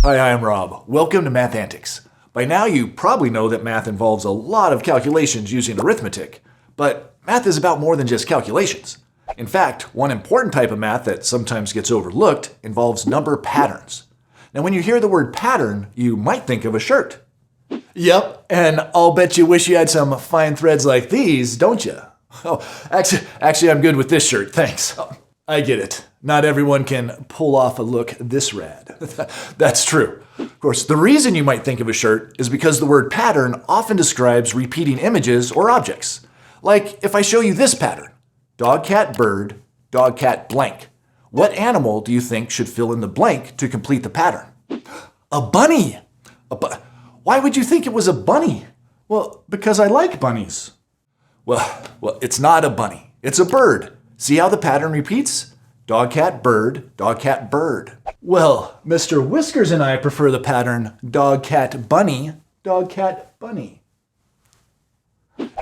Hi, I'm Rob. Welcome to Math Antics. By now you probably know that math involves a lot of calculations using arithmetic, but math is about more than just calculations. In fact, one important type of math that sometimes gets overlooked involves number patterns. Now when you hear the word pattern, you might think of a shirt. Yep, and I'll bet you wish you had some fine threads like these, don't you? Oh, actually I'm good with this shirt, thanks. I get it. Not everyone can pull off a look this rad. That's true. Of course, the reason you might think of a shirt is because the word pattern often describes repeating images or objects. Like if I show you this pattern, dog, cat, bird, dog, cat, blank. What animal do you think should fill in the blank to complete the pattern? A bunny! Why would you think it was a bunny? Well, because I like bunnies. Well, it's not a bunny. It's a bird. See how the pattern repeats? Dog, cat, bird, dog, cat, bird. Well, Mr. Whiskers and I prefer the pattern dog, cat, bunny, dog, cat, bunny.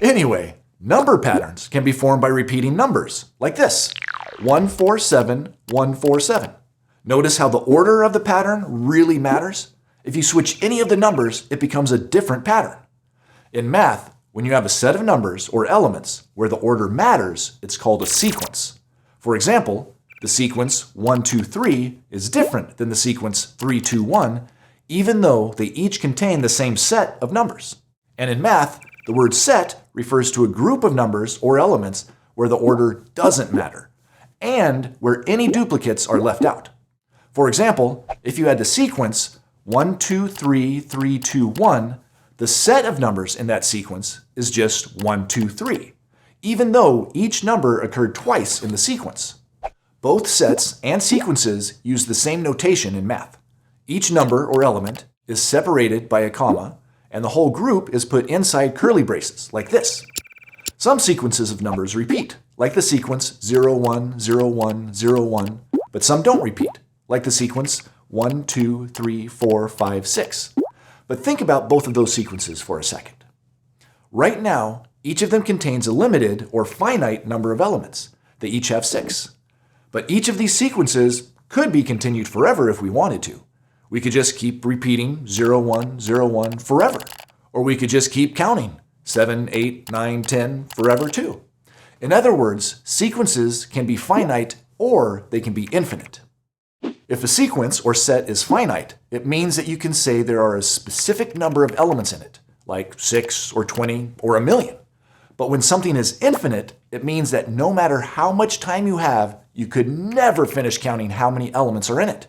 Anyway, number patterns can be formed by repeating numbers, like this, 147, 147. Notice how the order of the pattern really matters? If you switch any of the numbers, it becomes a different pattern. In math, when you have a set of numbers or elements where the order matters, it's called a sequence. For example, the sequence 1, 2, 3 is different than the sequence 3, 2, 1, even though they each contain the same set of numbers. And in math, the word set refers to a group of numbers or elements where the order doesn't matter, and where any duplicates are left out. For example, if you had the sequence 1, 2, 3, 3, 2, 1, the set of numbers in that sequence is just 1, 2, 3, even though each number occurred twice in the sequence. Both sets and sequences use the same notation in math. Each number or element is separated by a comma, and the whole group is put inside curly braces, like this. Some sequences of numbers repeat, like the sequence 0, 1, 0, 1, 0, 1, but some don't repeat, like the sequence 1, 2, 3, 4, 5, 6. But think about both of those sequences for a second. Right now, each of them contains a limited or finite number of elements. They each have 6. But each of these sequences could be continued forever if we wanted to. We could just keep repeating 0, 1, 0, 1 forever. Or we could just keep counting 7, 8, 9, 10 forever too. In other words, sequences can be finite or they can be infinite. If a sequence or set is finite, it means that you can say there are a specific number of elements in it, like 6 or 20 or 1,000,000. But when something is infinite, it means that no matter how much time you have, you could never finish counting how many elements are in it.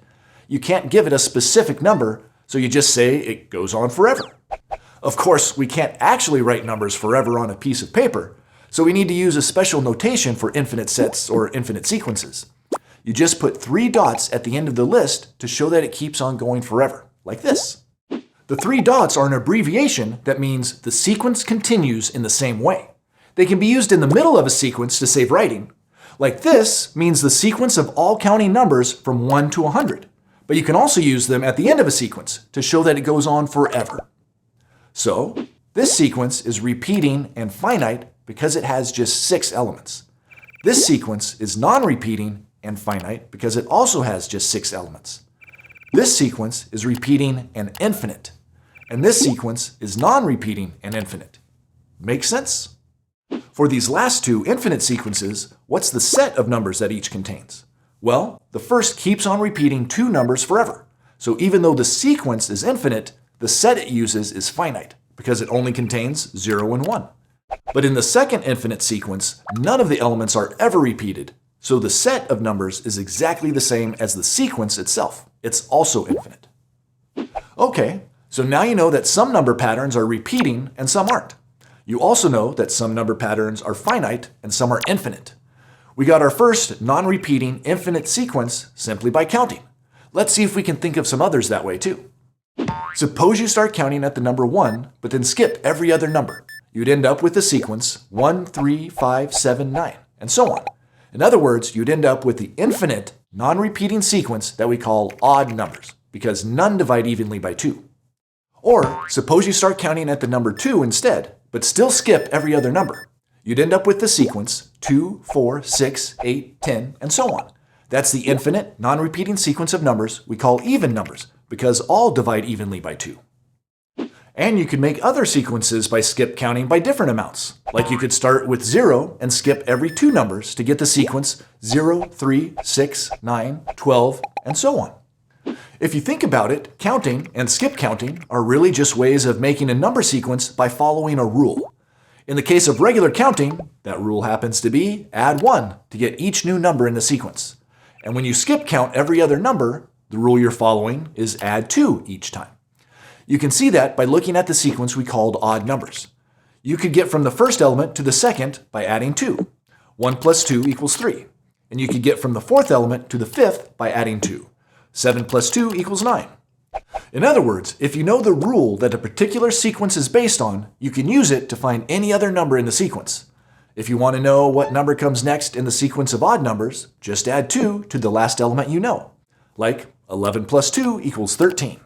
You can't give it a specific number, so you just say it goes on forever. Of course, we can't actually write numbers forever on a piece of paper, so we need to use a special notation for infinite sets or infinite sequences. You just put 3 dots at the end of the list to show that it keeps on going forever, like this. The 3 dots are an abbreviation that means the sequence continues in the same way. They can be used in the middle of a sequence to save writing. Like this means the sequence of all counting numbers from 1 to 100. But you can also use them at the end of a sequence to show that it goes on forever. So, this sequence is repeating and finite because it has just 6 elements. This sequence is non-repeating and finite because it also has just 6 elements. This sequence is repeating and infinite. And this sequence is non-repeating and infinite. Make sense? For these last two infinite sequences, what's the set of numbers that each contains? Well, the first keeps on repeating 2 numbers forever. So even though the sequence is infinite, the set it uses is finite, because it only contains 0 and 1. But in the second infinite sequence, none of the elements are ever repeated, so the set of numbers is exactly the same as the sequence itself. It's also infinite. Okay, so now you know that some number patterns are repeating and some aren't. You also know that some number patterns are finite and some are infinite. We got our first non-repeating infinite sequence simply by counting. Let's see if we can think of some others that way too. Suppose you start counting at the number 1, but then skip every other number. You'd end up with the sequence 1, 3, 5, 7, 9, and so on. In other words, you'd end up with the infinite non-repeating sequence that we call odd numbers, because none divide evenly by 2. Or suppose you start counting at the number 2 instead, but still skip every other number. You'd end up with the sequence 2, 4, 6, 8, 10, and so on. That's the infinite, non-repeating sequence of numbers we call even numbers, because all divide evenly by 2. And you could make other sequences by skip counting by different amounts. Like you could start with 0 and skip every 2 numbers to get the sequence 0, 3, 6, 9, 12, and so on. If you think about it, counting and skip counting are really just ways of making a number sequence by following a rule. In the case of regular counting, that rule happens to be add 1 to get each new number in the sequence. And when you skip count every other number, the rule you're following is add 2 each time. You can see that by looking at the sequence we called odd numbers. You could get from the first element to the second by adding 2. 1 plus 2 equals 3. And you could get from the fourth element to the fifth by adding 2. 7 plus 2 equals 9. In other words, if you know the rule that a particular sequence is based on, you can use it to find any other number in the sequence. If you want to know what number comes next in the sequence of odd numbers, just add 2 to the last element you know. Like 11 plus 2 equals 13.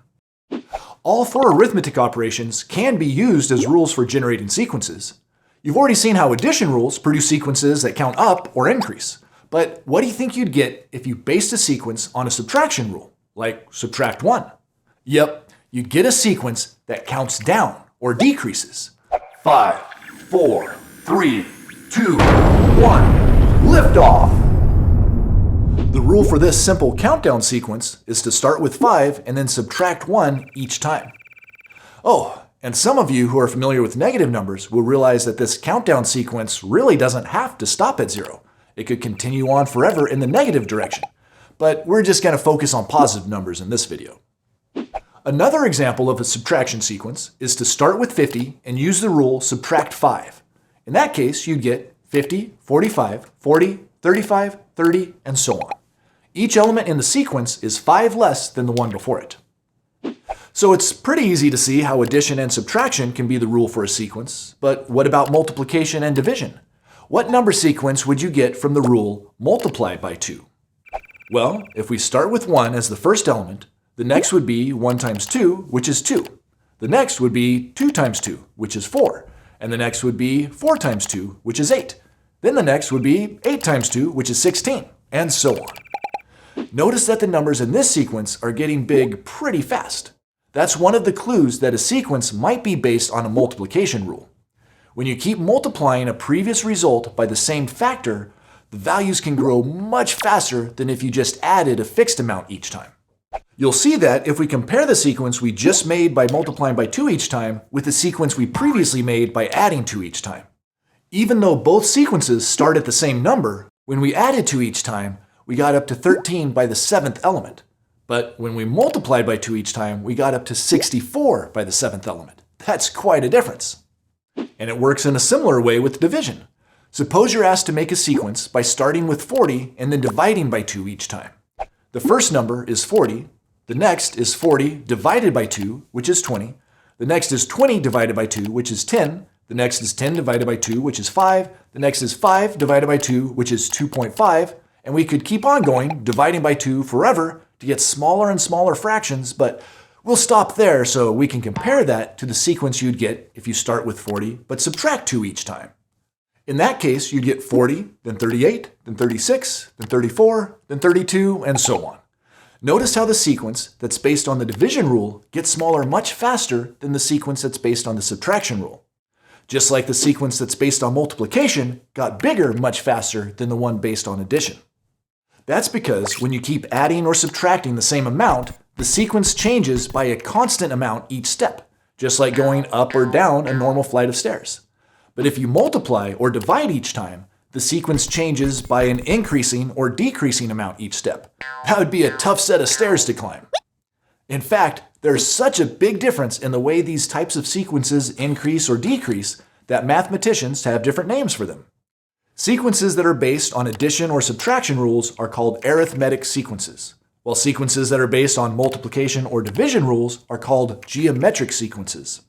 All 4 arithmetic operations can be used as rules for generating sequences. You've already seen how addition rules produce sequences that count up or increase. But what do you think you'd get if you based a sequence on a subtraction rule, like subtract 1? Yep, you'd get a sequence that counts down or decreases. 5, 4, 3, 2, 1, lift off! The rule for this simple countdown sequence is to start with 5 and then subtract 1 each time. Oh, and some of you who are familiar with negative numbers will realize that this countdown sequence really doesn't have to stop at 0. It could continue on forever in the negative direction. But we're just going to focus on positive numbers in this video. Another example of a subtraction sequence is to start with 50 and use the rule subtract 5. In that case, you'd get 50, 45, 40, 35, 30, and so on. Each element in the sequence is 5 less than the one before it. So it's pretty easy to see how addition and subtraction can be the rule for a sequence, but what about multiplication and division? What number sequence would you get from the rule multiply by 2? Well, if we start with 1 as the first element, the next would be 1 times 2, which is 2. The next would be 2 times 2, which is 4. And the next would be 4 times 2, which is 8. Then the next would be 8 times 2, which is 16, and so on. Notice that the numbers in this sequence are getting big pretty fast. That's one of the clues that a sequence might be based on a multiplication rule. When you keep multiplying a previous result by the same factor, the values can grow much faster than if you just added a fixed amount each time. You'll see that if we compare the sequence we just made by multiplying by 2 each time with the sequence we previously made by adding 2 each time. Even though both sequences start at the same number, when we added 2 each time, we got up to 13 by the 7th element. But when we multiplied by 2 each time, we got up to 64 by the 7th element. That's quite a difference. And it works in a similar way with division. Suppose you're asked to make a sequence by starting with 40 and then dividing by 2 each time. The first number is 40, the next is 40 divided by 2, which is 20, the next is 20 divided by 2, which is 10, the next is 10 divided by 2, which is 5, the next is 5 divided by 2, which is 2.5, and we could keep on going, dividing by 2 forever to get smaller and smaller fractions, but we'll stop there so we can compare that to the sequence you'd get if you start with 40 but subtract 2 each time. In that case, you'd get 40, then 38, then 36, then 34, then 32, and so on. Notice how the sequence that's based on the division rule gets smaller much faster than the sequence that's based on the subtraction rule. Just like the sequence that's based on multiplication got bigger much faster than the one based on addition. That's because when you keep adding or subtracting the same amount, the sequence changes by a constant amount each step, just like going up or down a normal flight of stairs. But if you multiply or divide each time, the sequence changes by an increasing or decreasing amount each step. That would be a tough set of stairs to climb. In fact, there's such a big difference in the way these types of sequences increase or decrease that mathematicians have different names for them. Sequences that are based on addition or subtraction rules are called arithmetic sequences, while sequences that are based on multiplication or division rules are called geometric sequences.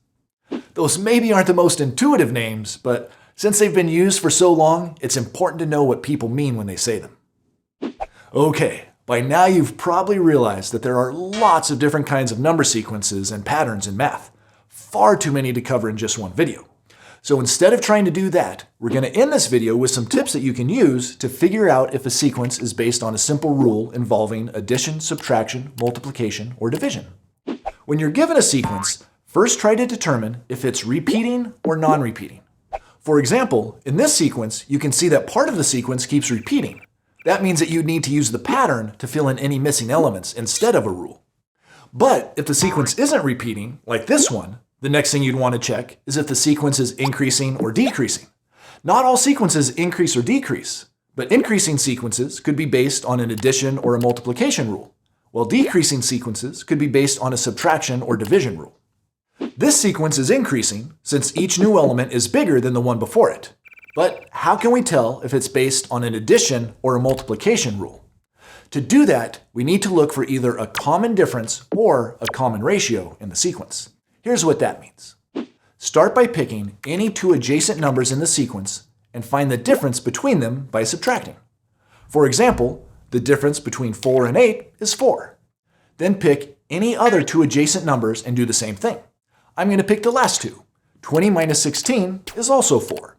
Those maybe aren't the most intuitive names, but since they've been used for so long, it's important to know what people mean when they say them. Okay, by now you've probably realized that there are lots of different kinds of number sequences and patterns in math. Far too many to cover in just one video. So instead of trying to do that, we're going to end this video with some tips that you can use to figure out if a sequence is based on a simple rule involving addition, subtraction, multiplication, or division. When you're given a sequence, first try to determine if it's repeating or non-repeating. For example, in this sequence, you can see that part of the sequence keeps repeating. That means that you need to use the pattern to fill in any missing elements instead of a rule. But if the sequence isn't repeating, like this one, the next thing you'd want to check is if the sequence is increasing or decreasing. Not all sequences increase or decrease, but increasing sequences could be based on an addition or a multiplication rule, while decreasing sequences could be based on a subtraction or division rule. This sequence is increasing since each new element is bigger than the one before it. But how can we tell if it's based on an addition or a multiplication rule? To do that, we need to look for either a common difference or a common ratio in the sequence. Here's what that means. Start by picking any two adjacent numbers in the sequence and find the difference between them by subtracting. For example, the difference between 4 and 8 is 4. Then pick any other two adjacent numbers and do the same thing. I'm going to pick the last two. 20 minus 16 is also 4.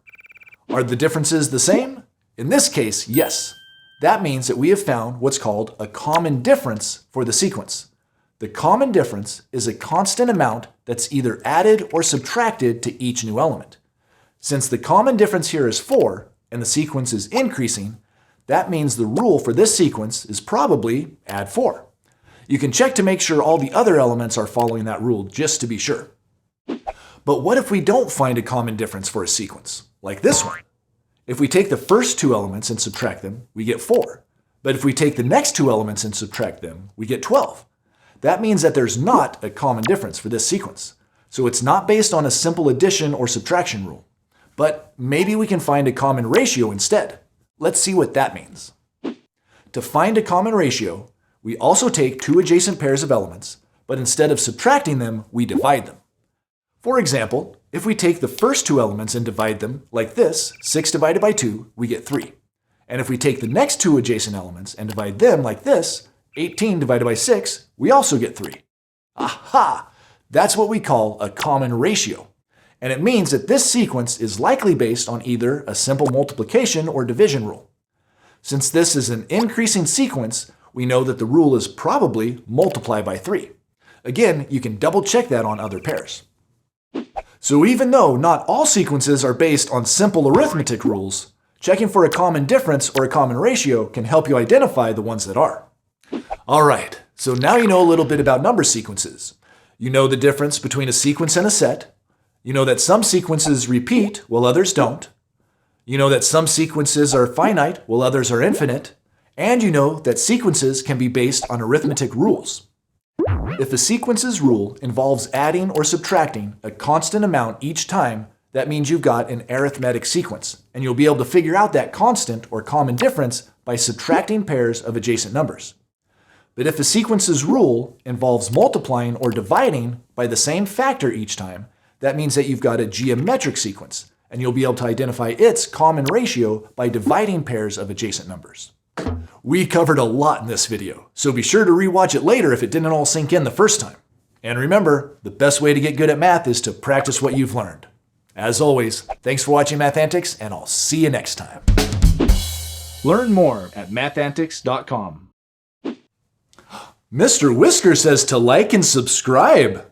Are the differences the same? In this case, yes. That means that we have found what's called a common difference for the sequence. The common difference is a constant amount that's either added or subtracted to each new element. Since the common difference here is 4 and the sequence is increasing, that means the rule for this sequence is probably add 4. You can check to make sure all the other elements are following that rule just to be sure. But what if we don't find a common difference for a sequence, like this one? If we take the first two elements and subtract them, we get 4. But if we take the next two elements and subtract them, we get 12. That means that there's not a common difference for this sequence. So it's not based on a simple addition or subtraction rule. But maybe we can find a common ratio instead. Let's see what that means. To find a common ratio, we also take two adjacent pairs of elements, but instead of subtracting them, we divide them. For example, if we take the first two elements and divide them, like this, 6 divided by 2, we get 3. And if we take the next two adjacent elements and divide them, like this, 18 divided by 6, we also get 3. Aha! That's what we call a common ratio. And it means that this sequence is likely based on either a simple multiplication or division rule. Since this is an increasing sequence, we know that the rule is probably multiply by 3. Again, you can double check that on other pairs. So even though not all sequences are based on simple arithmetic rules, checking for a common difference or a common ratio can help you identify the ones that are. Alright, so now you know a little bit about number sequences. You know the difference between a sequence and a set. You know that some sequences repeat while others don't. You know that some sequences are finite while others are infinite. And you know that sequences can be based on arithmetic rules. If a sequence's rule involves adding or subtracting a constant amount each time, that means you've got an arithmetic sequence, and you'll be able to figure out that constant or common difference by subtracting pairs of adjacent numbers. But if a sequence's rule involves multiplying or dividing by the same factor each time, that means that you've got a geometric sequence, and you'll be able to identify its common ratio by dividing pairs of adjacent numbers. We covered a lot in this video, so be sure to rewatch it later if it didn't all sink in the first time. And remember, the best way to get good at math is to practice what you've learned. As always, thanks for watching Math Antics, and I'll see you next time. Learn more at mathantics.com. Mr. Whisker says to like and subscribe.